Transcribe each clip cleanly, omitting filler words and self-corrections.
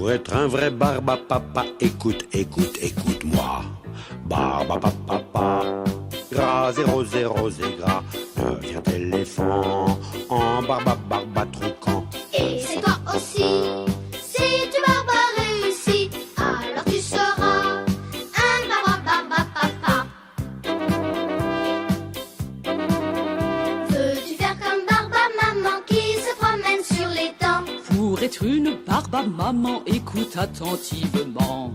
Pour être un vrai barbapapa, écoute, écoute, écoute-moi. Barbapapa, gras, zéro, zéro, c'est gras. Deviens éléphant en truquant. Et c'est toi aussi, si tu barbas réussi, alors tu seras un barbapapa. Veux-tu faire comme Barba Maman qui se promène sur les temps? Pour être une Barba Maman, écoute attentivement.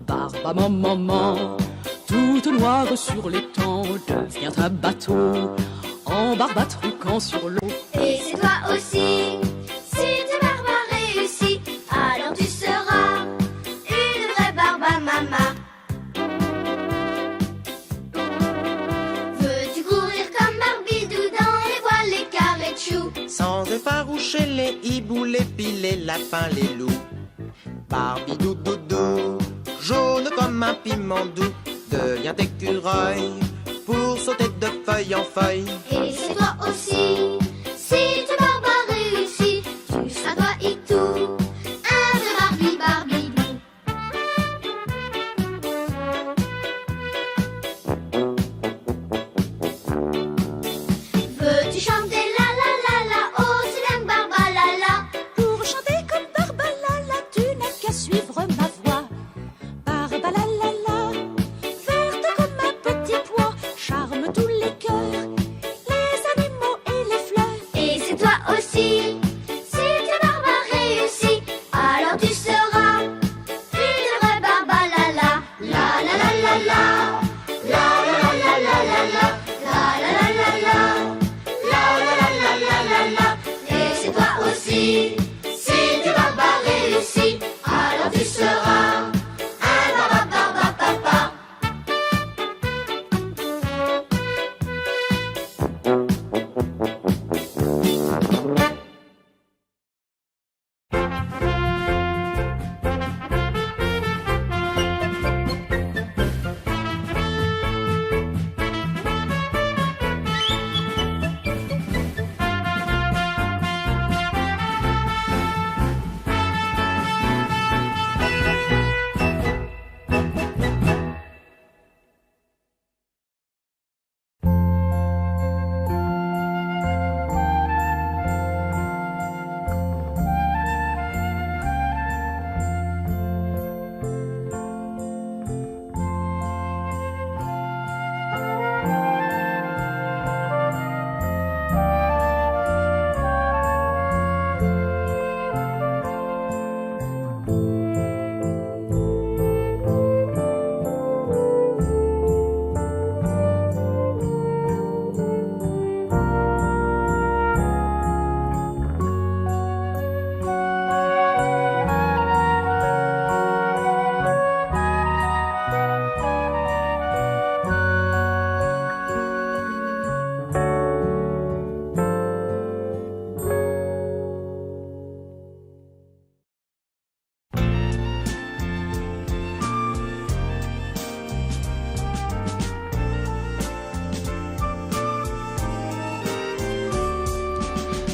Barba Maman, toute noire sur l'étang, devient un bateau en truquant sur l'eau. Et c'est toi aussi, si tu barbas réussi, alors tu seras une vraie Barba Maman. Veux-tu courir comme Barbidou dans les voiles, les carrés de choux? Sans effaroucher les hiboux, les pies, les lapins, les loups. Barbidou doudou, jaune comme un piment doux, devient écureuil pour sauter de feuille en feuille. Et c'est toi aussi, si tu barbas réussi, tu seras toi et tout, un vrai Barbidou. Veux-tu chanter la la la la, aussi bien que Barba la la? Pour chanter comme Barba la la, tu n'as qu'à suivre ma voix. Barba la la la, verte comme un petit pois, charme tous les cœurs, les animaux et les fleurs. Et c'est toi aussi, si tu barbas réussi, alors tu seras une vraie Barba la la. La la la la la, la la la la la la la, la la la la la, la la la la la la la. Et c'est toi aussi, si tu barbas réussi, alors tu seras un barbapapa.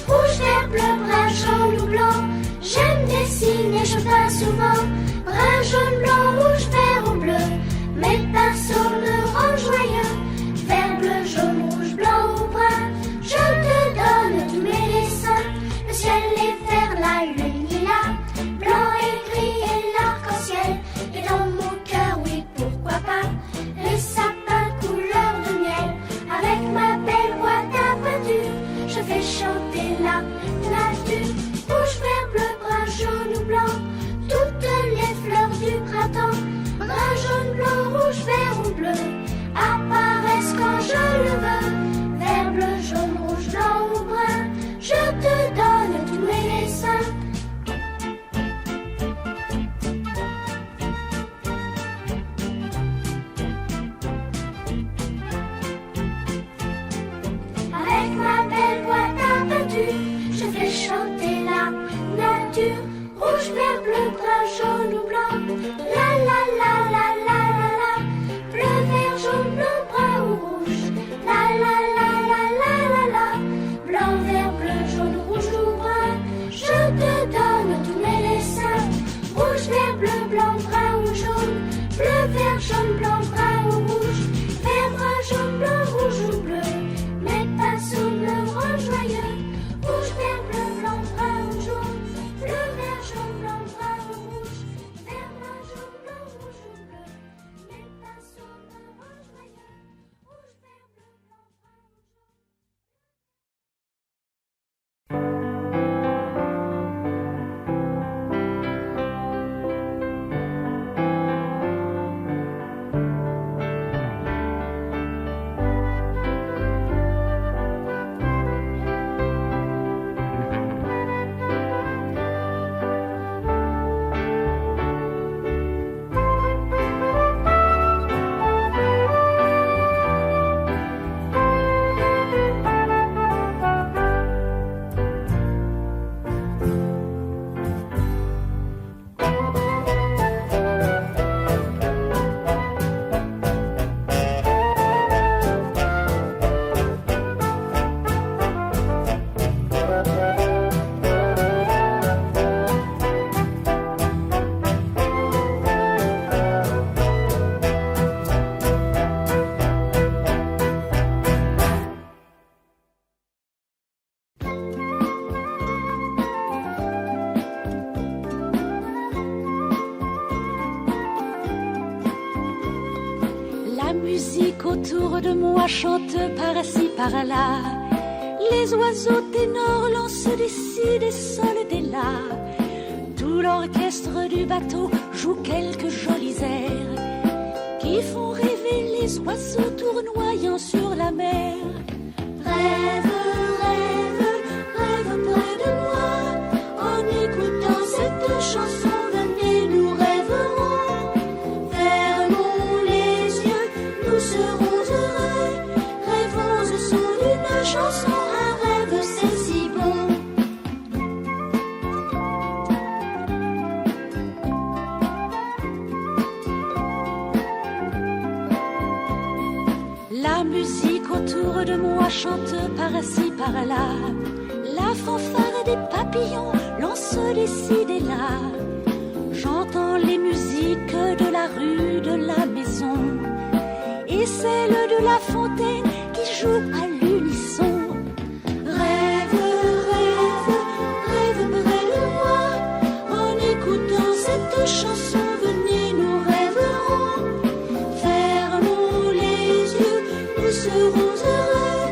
Rouge, vert, bleu, brun, jaune ou blanc, j'aime dessiner, je peins souvent. Brun, jaune, blanc, rouge, vert ou bleu, mes pinceaux me rendent joyeux. Vert, bleu, jaune, rouge, blanc ou brun, je te donne tous mes dessins. Le ciel est vert, la lune lilas, blanc et gris et l'arc-en-ciel. Et dans mon cœur, oui, pourquoi pas, les sapins couleur de miel. Avec ma belle boîte à peinture, je fais chanter la nature. Rouge, vert, bleu, brun, jaune ou blanc, toutes les fleurs du printemps. Brun, jaune, blanc, rouge, vert ou bleu, apparaissent quand je le veux. Vert, bleu, jaune, rouge, blanc ou brun, je te donne tous mes dessins. Avec ma belle boîte à peinture, je fais chanter la autour de moi chante par-ci par-là. Les oiseaux ténors lancent des si, des sols, des la. Tout l'orchestre du bateau joue quelques jolis airs qui font rêver les oiseaux tournoyant sur la mer. Rêve, rêve, rêve près de moi. En écoutant cette chanson, venez, nous rêverons. Fermons les yeux, nous serons heureux. Rêvons au son d'une chanson, un rêve c'est si bon. La musique autour de moi chante par-ci par-là. La fanfare des papillons lance des ci, des là. J'entends les musiques de la rue, de la maison et celles de la fontaine qui jouent à l'unisson. Rêve, rêve, rêve près de moi. En écoutant cette chanson, venez, nous rêverons. Fermons les yeux, nous serons heureux.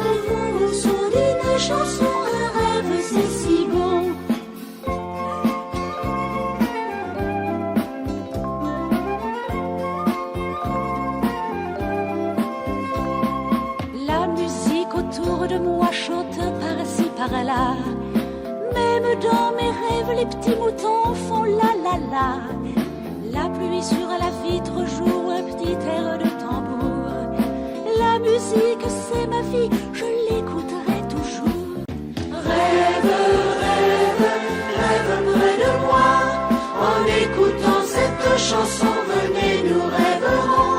Rêvons au son d'une chanson, un rêve c'est si bon. La musique autour de moi chante par-ci par-là. Même dans mes rêves, les petits moutons font la la la. La pluie sur la vitre joue un petit air de tambour. La musique c'est ma vie, je l'écouterai toujours. Rêve, rêve, rêve près de moi. En écoutant cette chanson, venez, nous rêverons.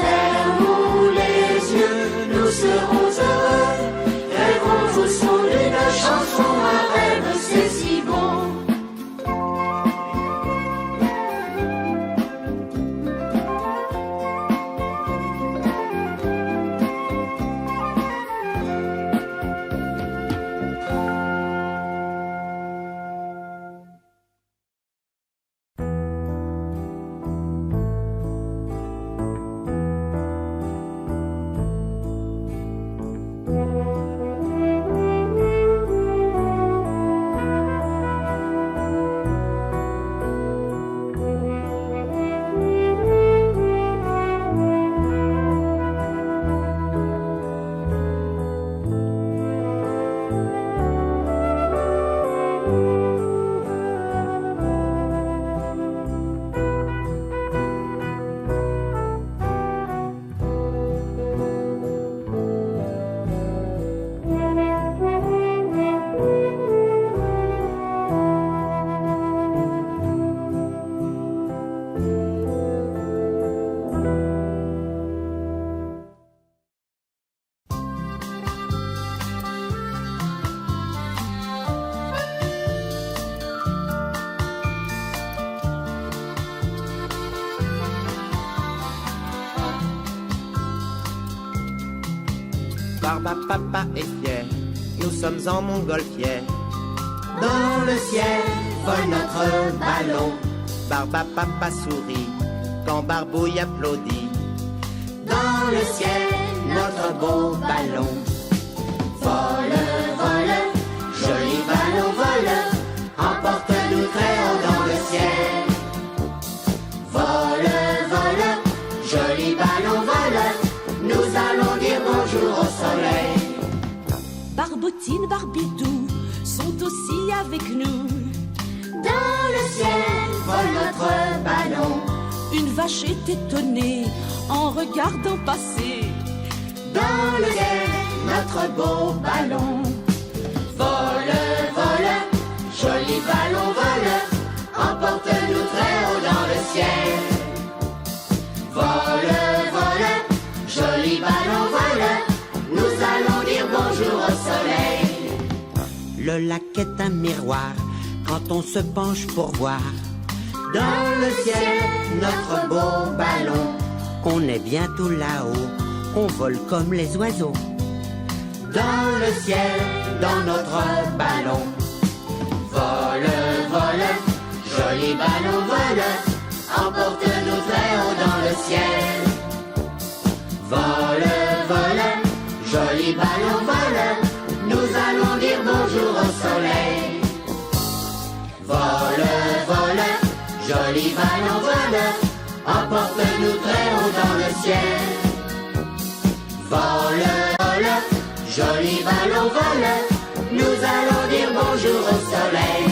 Fermons les yeux, nous serons heureux. Rêvons au son d'une chanson, un rêve c'est si bon. Barba papa est fier, nous sommes en montgolfière. Dans le ciel vole notre ballon. Barba papa sourit quand Barbouille applaudit. Dans le ciel, notre beau ballon. Vole, vole, joli ballon vole, emporte-nous très haut dans le ciel. Vole, vole, joli ballon vole, nous allons dire bonjour au soleil. Barbottine, Barbidou sont aussi avec nous. Dans le ciel vole notre ballon. Une vache est étonnée en regardant passer. Dans le ciel, notre beau ballon. Vole, vole, joli ballon vole, emporte-nous très haut dans le ciel. Vole, vole, joli ballon vole, nous allons dire bonjour au soleil. Le lac est un miroir quand on se penche pour voir. Dans le ciel, notre beau ballon. On est bientôt là-haut, on vole comme les oiseaux. Dans le ciel, dans notre ballon. Vole, vole, joli ballon vole, emporte-nous très haut dans le ciel. Vole, vole, joli ballon voleur, nous allons dire bonjour au soleil. Vole, vole, joli ballon voleur, emporte-nous très haut dans le ciel. Vole, vole, joli ballon voleur, nous allons dire bonjour au soleil.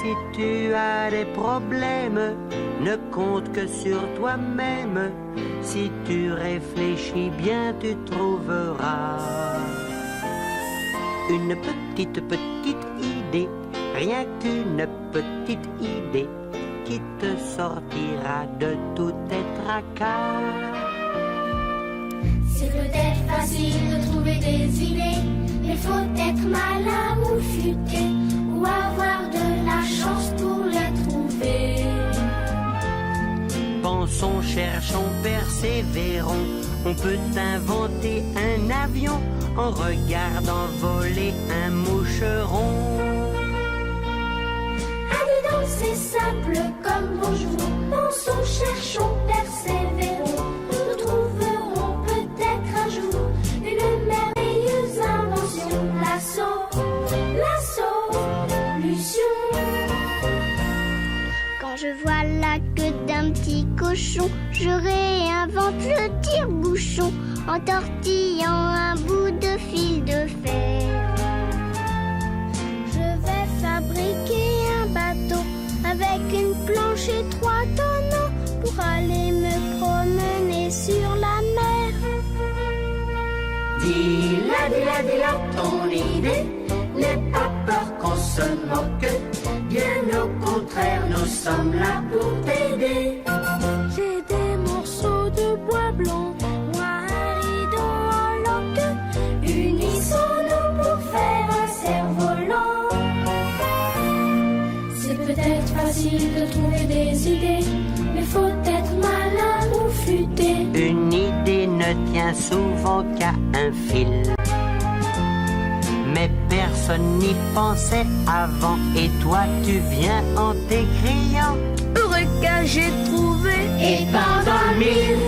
Si tu as des problèmes, ne compte que sur toi-même. Si tu réfléchis bien, tu trouveras une petite idée, rien qu'une petite idée qui te sortira de tous tes tracas. C'est peut-être facile de trouver des idées, mais faut être malin ou futé, ou avoir de la chance pour les trouver. Pensons, cherchons, persévérons, on peut inventer un avion en regardant voler un moucheron. Allez donc c'est simple comme bonjour. Pensons, cherchons, persévérons. Nous trouverons peut-être un jour une merveilleuse invention. La solution. Quand je vois la queue d'un petit cochon, je réinvente le tire-bouchon en tortillant un bout de fil de fer. Je vais fabriquer un bateau avec une planche et 3 tonneaux pour aller me promener sur la mer. Dis-la, ton idée, n'aie pas peur qu'on se moque. Bien au contraire, nous sommes là pour t'aider. J'ai des morceaux de bois blanc, moi un rideau en loque. Unissons-nous pour faire un cerf-volant. C'est peut-être facile de trouver des idées, mais faut être malin ou futé. Une idée ne tient souvent qu'à un fil. Mais personne n'y pensait avant. Et toi tu viens en t'écriant. Heureux que j'ai trouvé Et pendant 1000.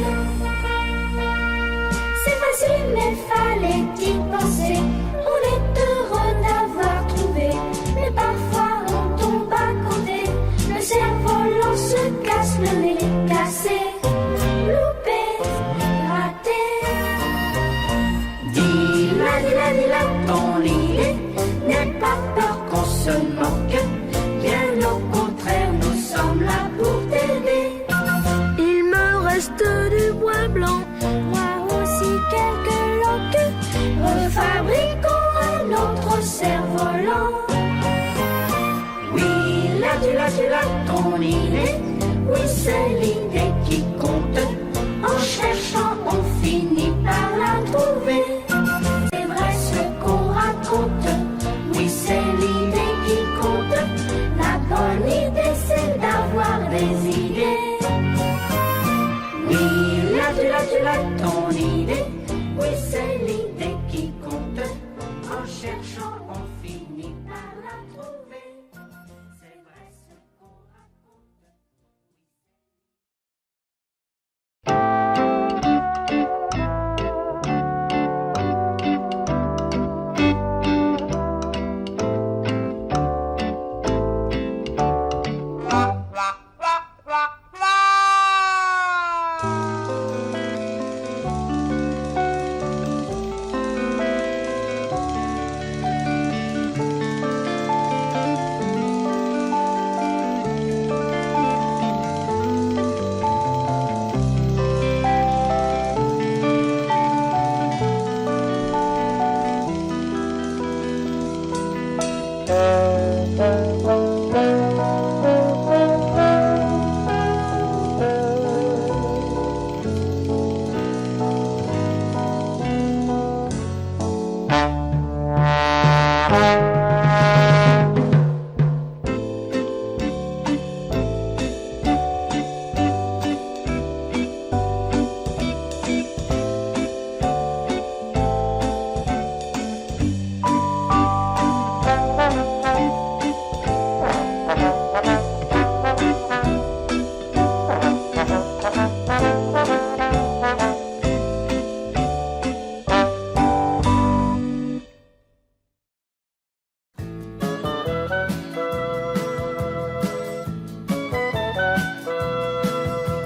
C'est facile mais fallait y penser. On est heureux d'avoir trouvé, mais parfois on tombe à côté. Le cerf-volant se casse le nez. Cassé, loupé, raté. Dis-la, ton idée, n'aie pas peur qu'on se moque. Bien au contraire, nous sommes là pour t'aider. Il me reste du bois blanc, moi aussi quelques loques. Refabriquons un autre cerf-volant. Oui, là, ton idée. Oui, c'est l'idée qui compte. En cherchant, on finit par la trouver. C'est vrai ce qu'on raconte. Oui, c'est l'idée qui compte. La bonne idée c'est d'avoir des idées. Oui, là, ton idée. Oui, c'est l'idée qui compte. En cherchant, on finit par la trouver. C'est vrai ce qu'on raconte.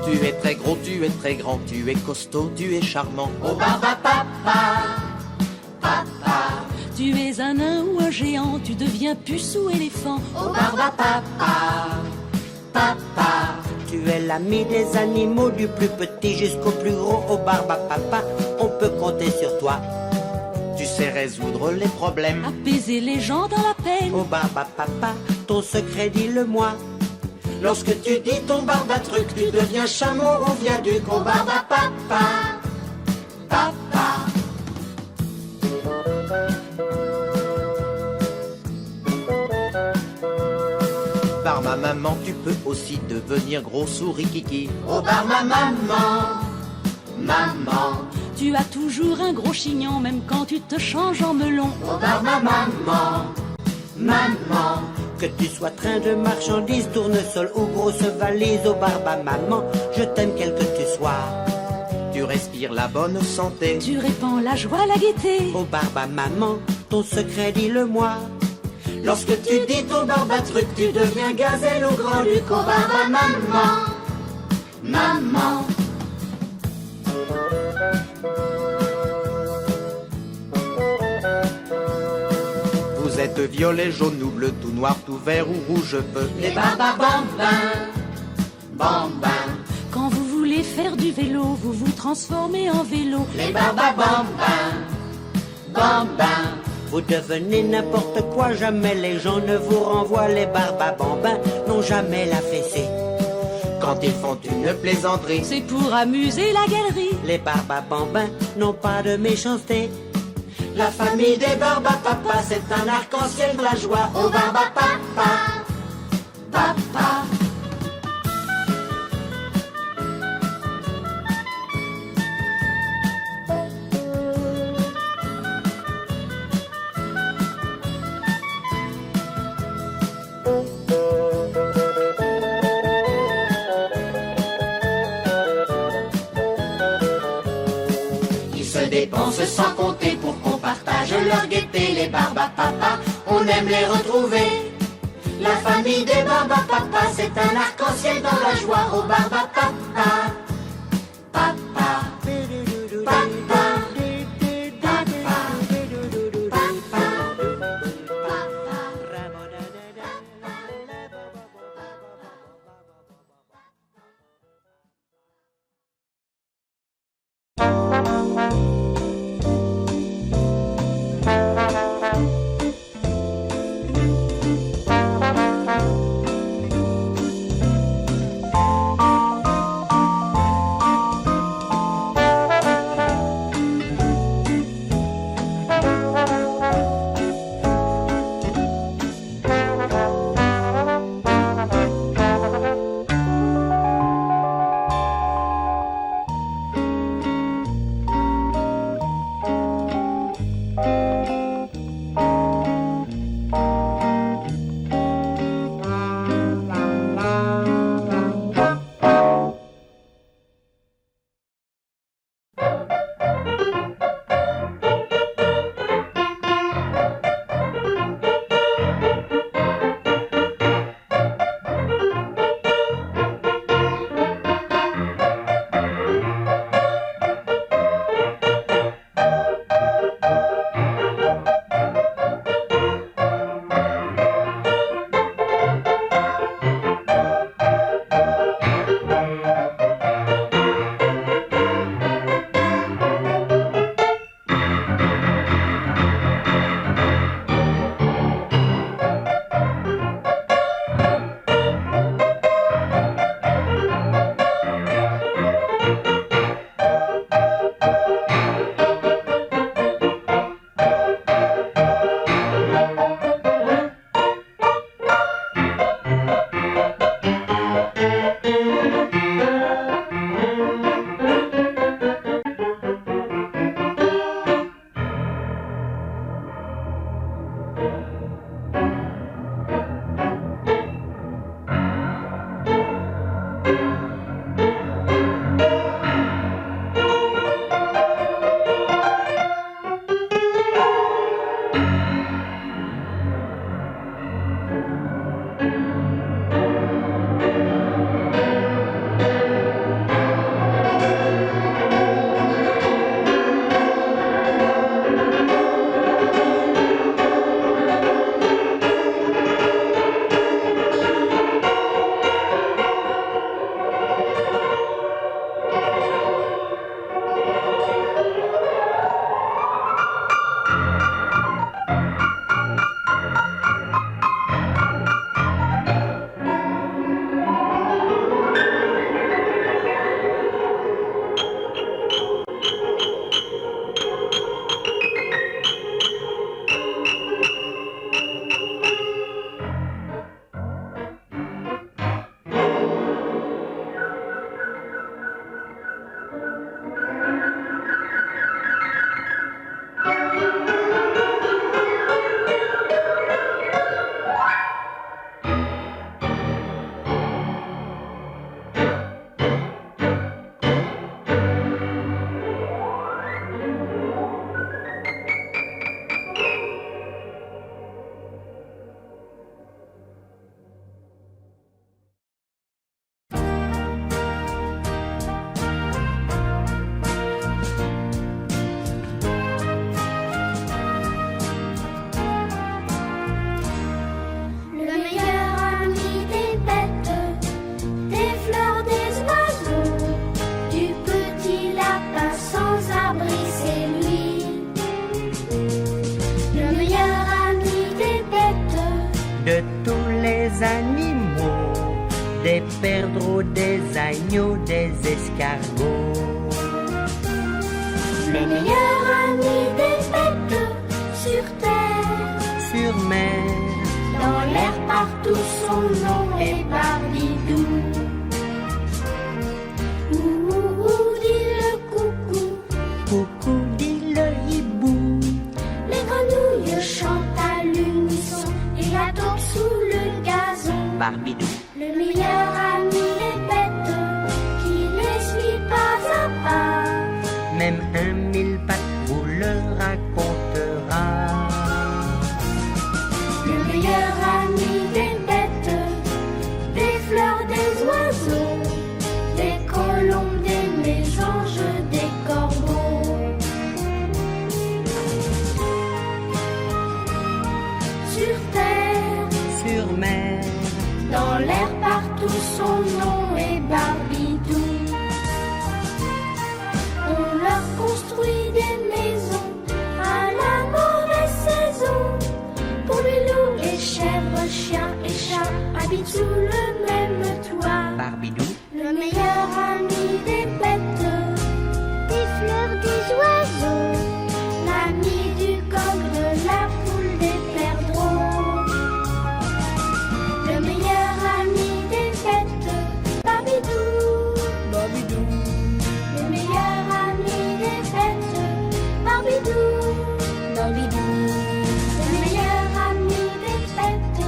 Tu es très gros, tu es très grand, tu es costaud, tu es charmant. Oh papa, Tu es un nain ou un géant, tu deviens puce ou éléphant. oh papa, Tu es l'ami des animaux, du plus petit jusqu'au plus gros. Oh barba papa, on peut compter sur toi. Tu sais résoudre les problèmes. Apaiser les gens dans la peine. Oh barba papa, ton secret dis-le-moi. Lorsque tu dis ton barba truc, tu deviens chameau ou viaduc. Oh barba papa, papa. Par ma maman, tu peux aussi devenir gros souris kiki. oh ma maman, maman, Tu as toujours un gros chignon, même quand tu te changes en melon. oh ma maman, maman. Que tu sois train de marchandises, tournesol ou grosse valise, au barbe à maman, je t'aime quel que tu sois. Tu respires la bonne santé. Tu répands la joie, la gaieté. Au barbe à maman, ton secret dis-le-moi. Lorsque tu dis ton barbe à truc, tu deviens gazelle au grand-duc. Au barbe à maman, maman. Vous êtes violet, jaune ou bleu, tout noir, tout vert ou rouge feu. Les barbes à bambins, bambins. Quand vous voulez faire du vélo, vous vous transformez en vélo. Les barbes à bambins, bambins. Vous devenez n'importe quoi, jamais les gens ne vous renvoient. Les barbes à bambins n'ont jamais la fessée. Quand ils font une plaisanterie, C'est pour amuser la galerie. Les barbes à bambins n'ont pas de méchanceté. La famille des barbes à papa, c'est un arc-en-ciel de la joie. Au barbe à papa, papa. Ils se dépensent sans compter pour qu'on partage leur gaieté. Les barbes à papa, on aime les retrouver. La famille des barbes à papa, c'est un arc-en-ciel dans la joie. Au barbe à papa, papa, papa, de tous les animaux, des perdreaux, des agneaux, des escargots. Le meilleur ami des bêtes sur terre, Sur mer, dans l'air partout, son nom est Barbidou. Ouh, dit le coucou, coucou dit le hibou. les grenouilles chantent à l'unisson et la taupe sous le gazon. Barbidou, Le meilleur ami des bêtes qui les suit pas à pas. même un mille pattes vous le racontera. Le meilleur ami des bêtes, des fleurs, des oiseaux, des colombes, des mésanges, des corbeaux. Sur terre, Sur mer, dans l'air partout, son nom est Barbidou. On leur construit des maisons à la mauvaise saison. Pour les loups, les chèvres, chiens et chats habitent sous le même toit. Barbidou, Le meilleur ami des bêtes, Des fleurs, des oiseaux, l'ami du coq, de la poule, des perdreaux. Le meilleur ami des bêtes, Barbidou. Barbidou, Le meilleur ami des bêtes, Barbidou. Barbidou. Le meilleur ami des bêtes,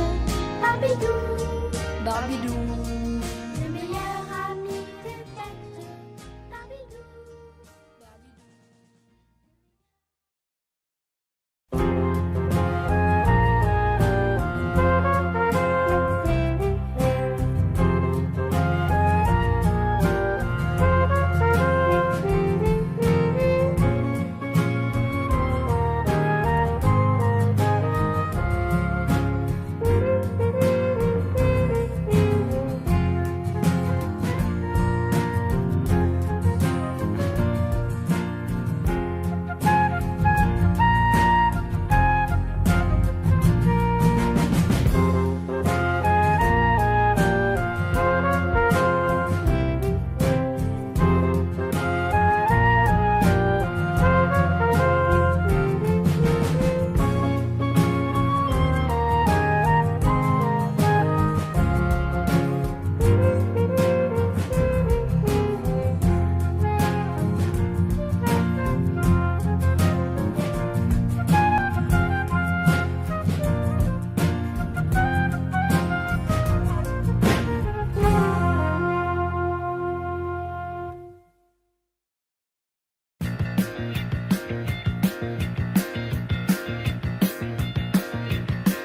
Barbidou. Barbidou. Le meilleur ami des bêtes, Barbidou.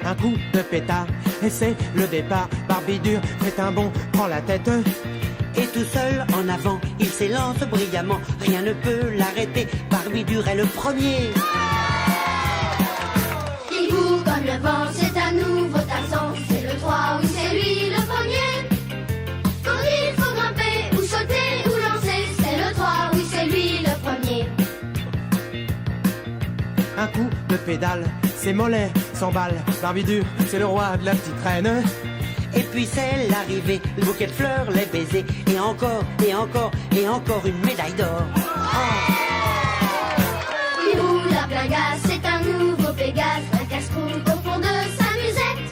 Un coup de pétard, et c'est le départ. Barbidur fait un bond, prend la tête. et tout seul en avant, il s'élance brillamment. Rien ne peut l'arrêter, Barbidur est le premier. Il court comme le vent, c'est un nouveau Tarzan. C'est le 3, oui, c'est lui le premier. Quand il faut grimper, ou sauter, ou lancer, c'est le 3, oui, c'est lui le premier. Un coup de pédale, ses mollets s'emballent. Barbidur, c'est le roi de la petite reine. Et puis c'est l'arrivée, le bouquet de fleurs, les baisers, et encore, et encore, et encore une médaille d'or. Il roule à plein gaz, c'est un nouveau Pégase, un casse-croûte au fond de sa musette.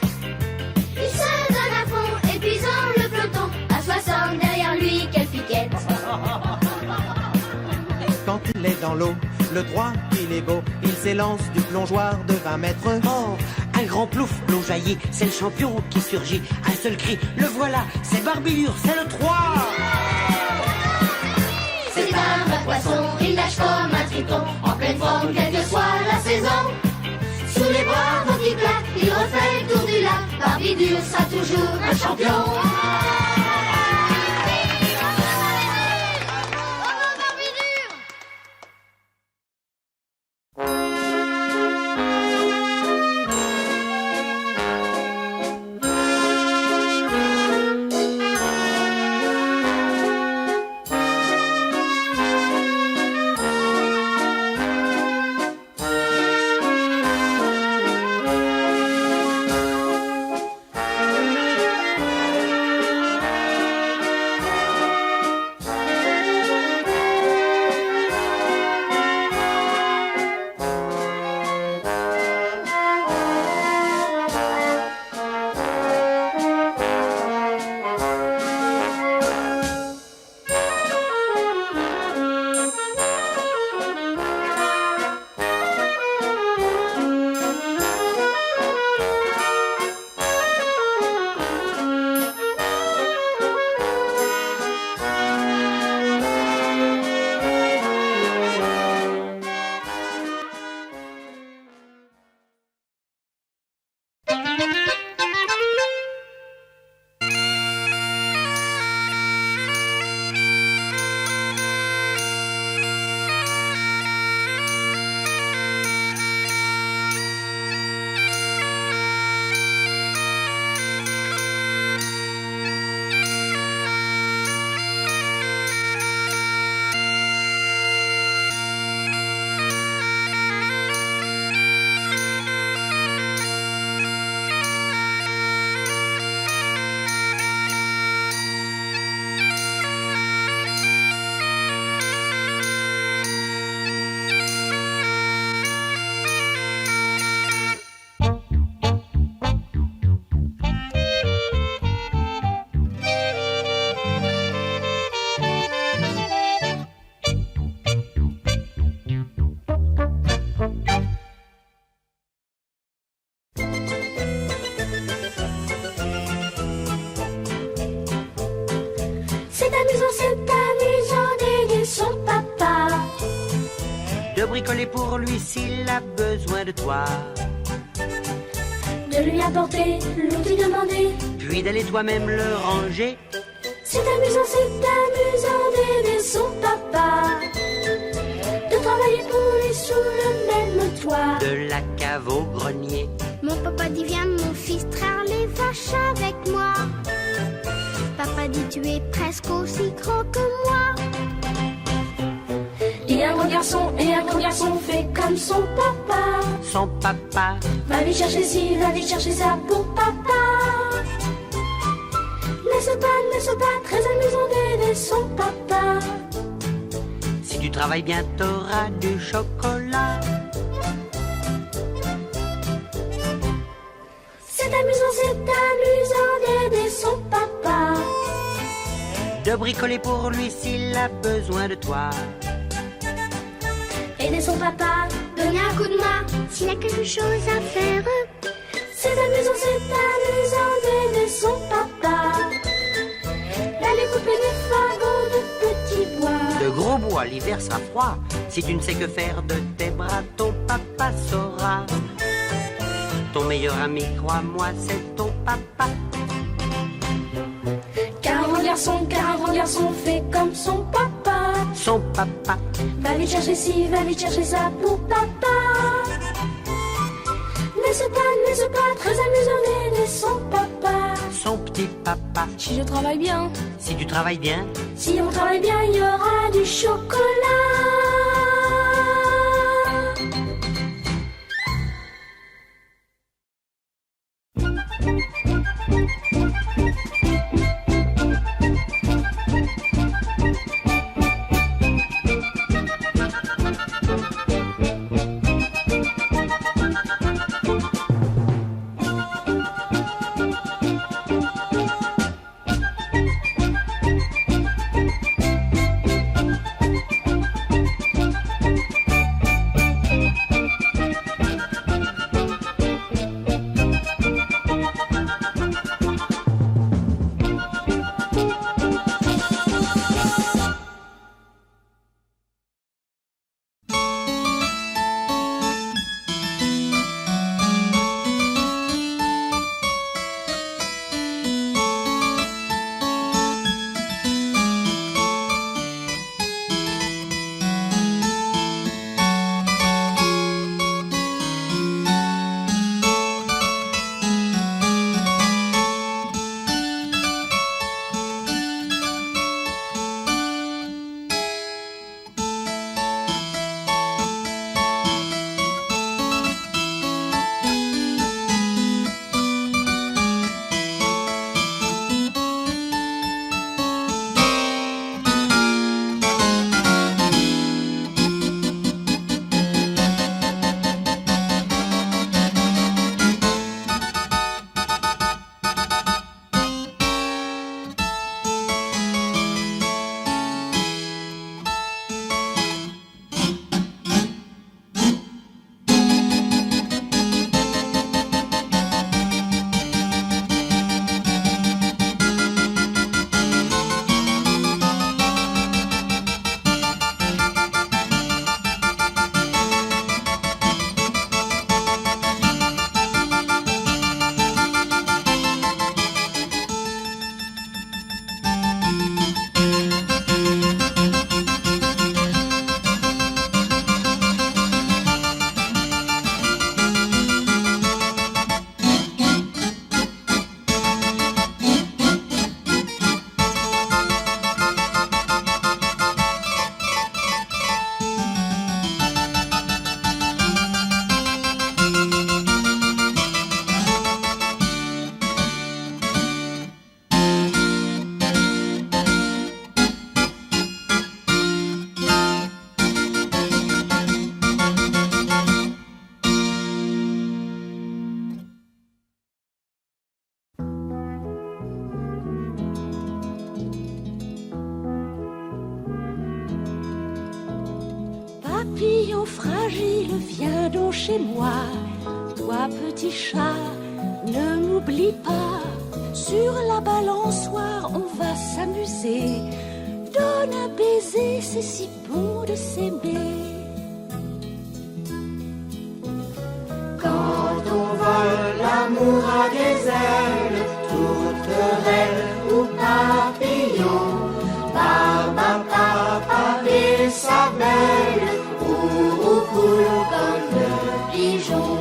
Il se donne à fond, épuisant le peloton, à 60 derrière lui, quelle piquette. Quand il est dans l'eau, le 3, il est beau. Il s'élance du plongeoir de 20 mètres. Oh, un grand plouf, l'eau jaillit, c'est le champion qui surgit. Un seul cri, le voilà, c'est Barbidur, c'est le 3. C'est un vrai poisson, il nage comme un triton, en pleine forme quelle que soit la saison. Sous les bras dont il claque, il refait le tour du lac. Barbidur sera toujours un champion. coller pour lui s'il a besoin de toi. De lui apporter l'outil demandé. Puis d'aller toi-même le ranger. C'est amusant d'aider son papa. De travailler pour lui sous le même toit. De la cave au grenier. Mon papa dit viens mon fils traire les vaches avec moi. Papa dit tu es presque aussi grand que moi. Et un grand garçon fait comme son papa. Son papa. Va lui chercher ci, va lui chercher ça pour papa. N'est-ce pas très amusant d'aider son papa. Si tu travailles bien, t'auras du chocolat. C'est amusant d'aider son papa. De bricoler pour lui s'il a besoin de toi. Aider son papa, donner un coup de main S'il a quelque chose à faire, c'est amusant d'aider son papa. D'aller couper des fagots de petits bois. De gros bois, l'hiver sera froid. Si tu ne sais que faire de tes bras, ton papa saura. Ton meilleur ami, crois-moi, c'est ton papa. Car un grand garçon fait comme son papa. Son papa. Va lui chercher ci, va lui chercher ça pour papa. N'est-ce pas très amusant d'aider son papa. Son petit papa. Si je travaille bien, Si tu travailles bien, si on travaille bien, il y aura du chocolat. Papillon fragile, viens donc chez moi. Toi, petit chat, ne m'oublie pas. Sur la balançoire, on va s'amuser. Donne un baiser, c'est si bon de s'aimer. sauterelle ou papillon, Barbapapa et sa belle, ou poule comme le pigeon.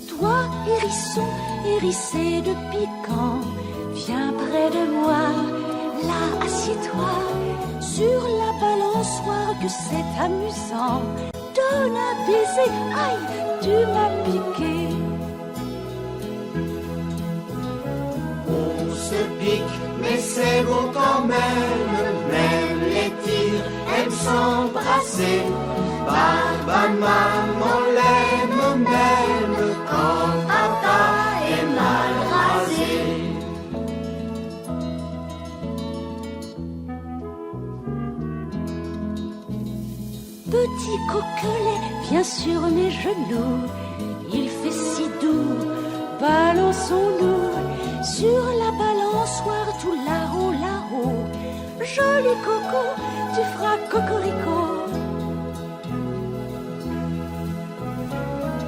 Toi, hérisson, hérissé de piquant, viens près de moi, là, assieds-toi, sur la balançoire que c'est amusant. Donne un baiser, aïe, tu m'as piqué. On se pique, mais c'est bon quand même les tigres aiment s'embrasser. Papa, maman l'aime même quand papa est mal rasé. Petit coquelet, viens sur mes genoux, il fait si doux, balançons-nous sur la balançoire tout là-haut, là-haut. Joli coco, tu feras cocorico.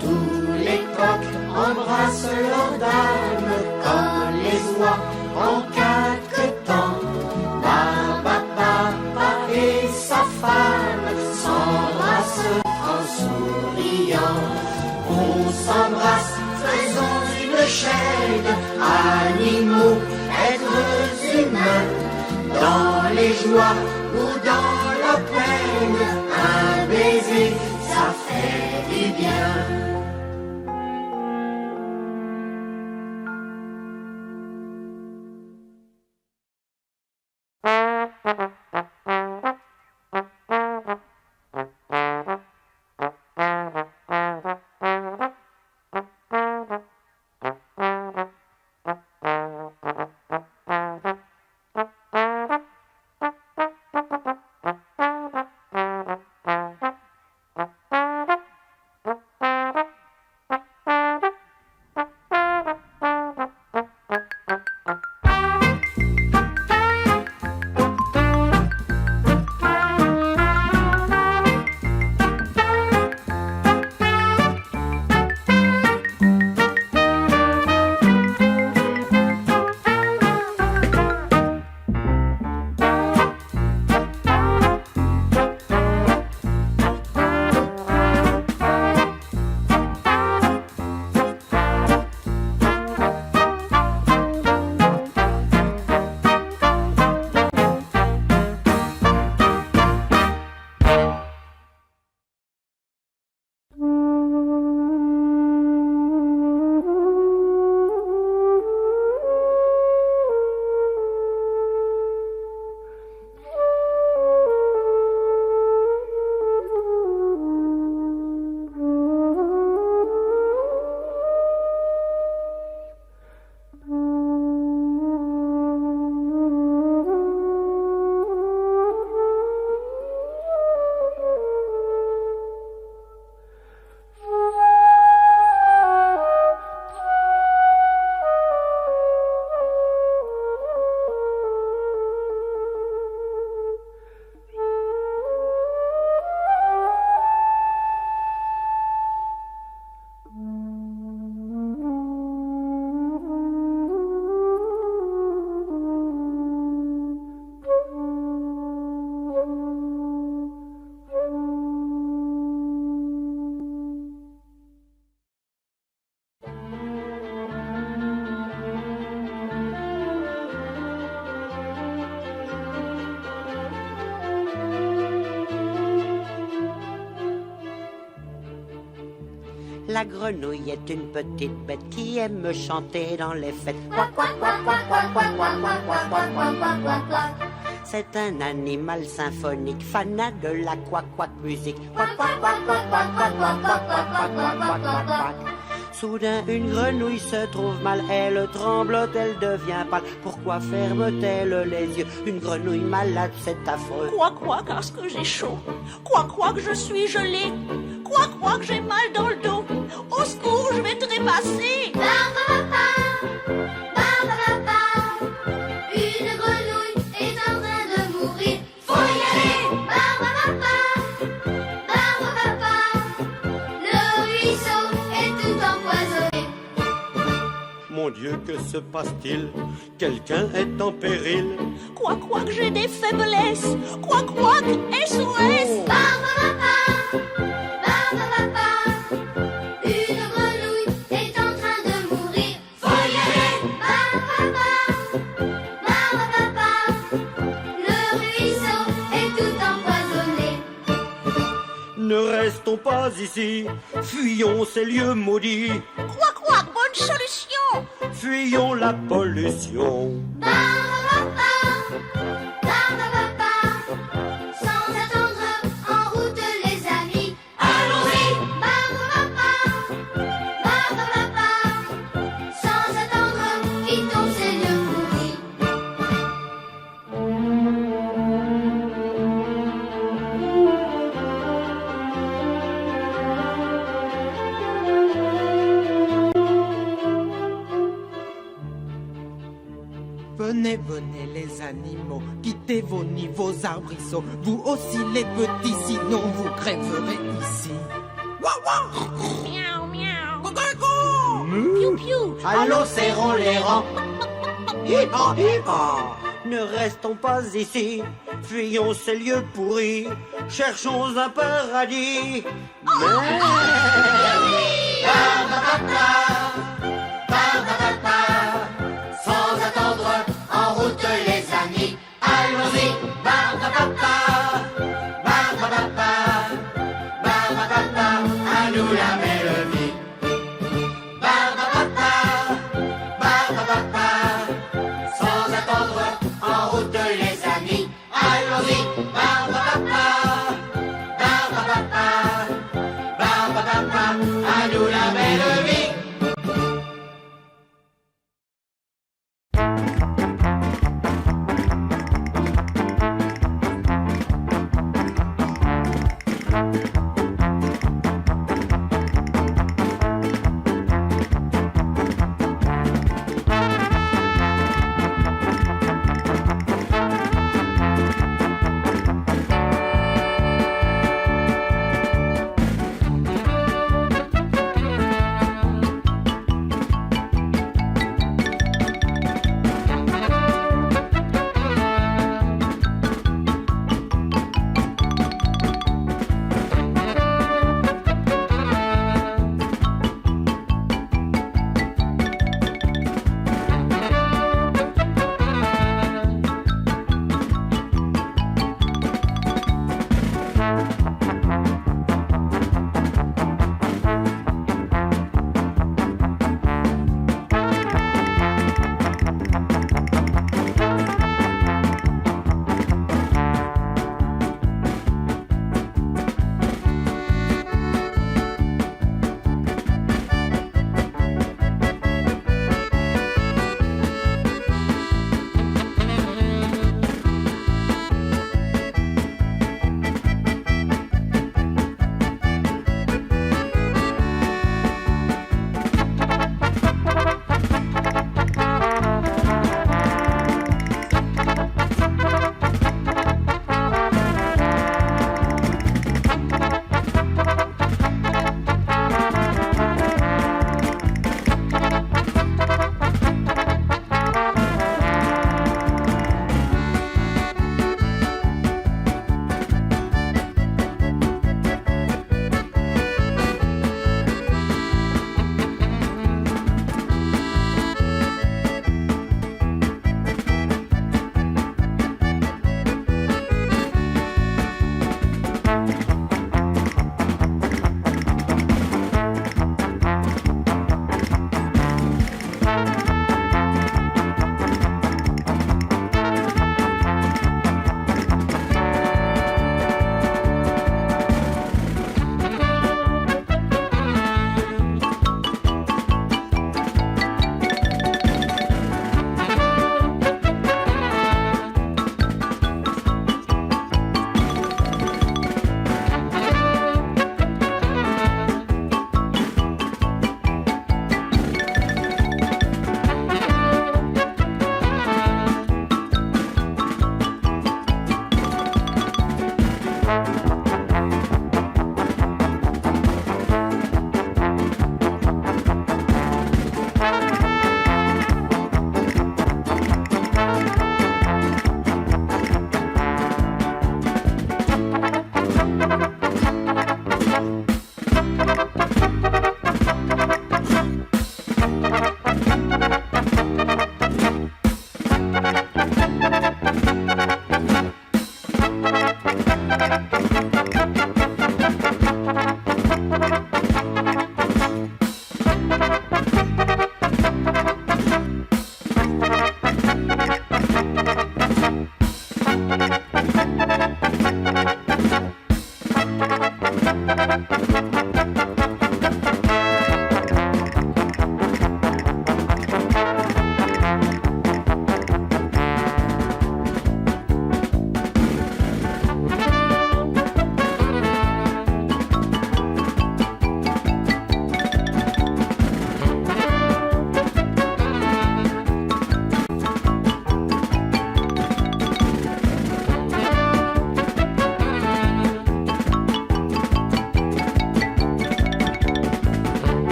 Tous les coqs embrassent leur dame comme les oies en caquetant. Barbapapa et sa femme s'embrassent en souriant. On s'embrasse, faisons une chaîne, animaux, êtres humains, dans les joies ou dans la peine, un baiser, ça fait du bien. La grenouille est une petite bête qui aime chanter dans les fêtes. C'est un animal symphonique, fanat de la quack-quack musique. Soudain, une grenouille se trouve mal, elle tremble, elle devient pâle. Pourquoi ferme-t-elle les yeux? Une grenouille malade, c'est affreux. Quoi, parce que j'ai chaud. Quoi, que je suis gelée. Quoi, que j'ai mal dans le dos. Au secours, je vais trépasser. Barbapapa, Barbapapa, une grenouille est en train de mourir. Faut y aller. Barbapapa, Barbapapa, se passe-t-il? Quelqu'un est en péril. Quoi que j'ai des faiblesses, quoi que SOS. Une grenouille est en train de mourir. Faut y aller. Le ruisseau est tout empoisonné. Ne restons pas ici, fuyons ces lieux maudits. Quoi, bonne solution. Fuyons la pollution. Sans attendre, en route les amis. Allons-y. Sans attendre, quittons ces lieux pourris. Venez les animaux, quittez vos nids, vos arbrisseaux. Vous aussi les petits, sinon vous crèverez ici. Miaou, miaou. Piou, piou. Allons, serrons les rangs. Ne restons pas ici, fuyons ces lieux pourris, cherchons un paradis. Sans attendre, en route les amis. Allons-y, à nous la belle vie. Sans attendre, en route les amis. Allons-y,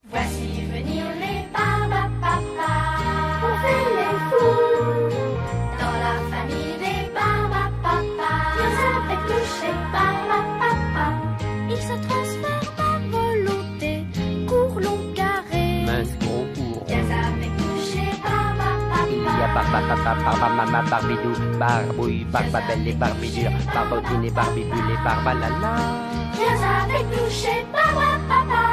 Voici venir les barbapapas. On fait les fous dans la famille des barbapapas. Viens avec nous chez Barbapapa. Il se transforme en volonté, court long carré. Mince gros court. Viens avec nous chez Barbapapa. Il y a Barbapapa, Barbamama, Barbidou, Barbouille, Barbabelle et Barbidure, Barbotine et Barbibule et Barbalala. Viens avec nous chez Barbapapa.